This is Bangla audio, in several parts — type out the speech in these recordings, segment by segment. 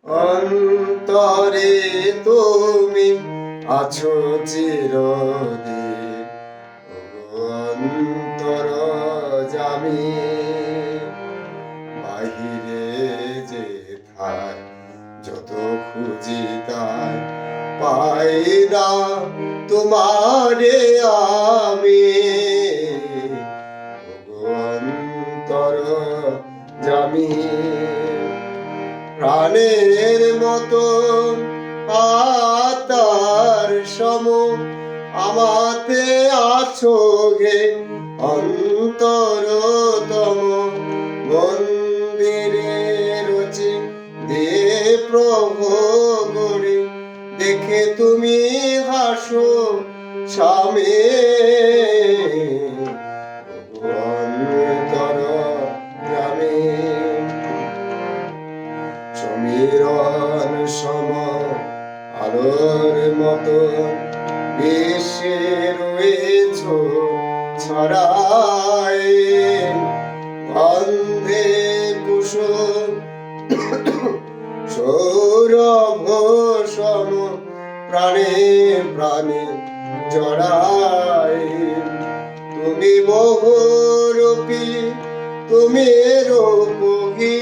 অন্তরে তুমি আছো চিরদিন, ওগো অন্তরজামী। বাহিরে যেথায় যত খুঁজি তাই পাই না তোমারে আমি, ওগো অন্তরজামী। প্রাণের মতো আত্মার সম আমাতে আছো গে অন্তরতম মন্দিরে রচি দিয়ে প্রভোগরে দেখে তুমি হাসো স্বামী, অন্তরজামী। সমীরণ সম আলোর মতো বিশ্বে রয়েছ ছড়ায়, গন্ধে কুসুম সৌরভ সম প্রাণে প্রাণে জড়ায়। তুমি বহুরূপী, তুমি রূপহী,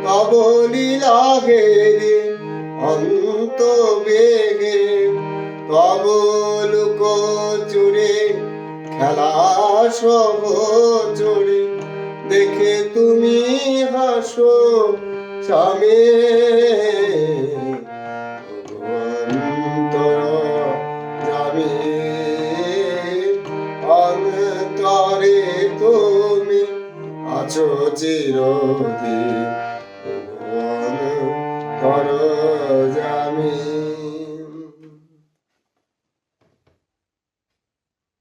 তব লীলা ঘেরে অন্ত বেগে, তব লোক চুরে খেলা সব চড়ে দেখে তুমি হাসো স্বামী, অন্তরজামী। অন্তরে তুমি আছো চিরদিন, অন্তরজামী।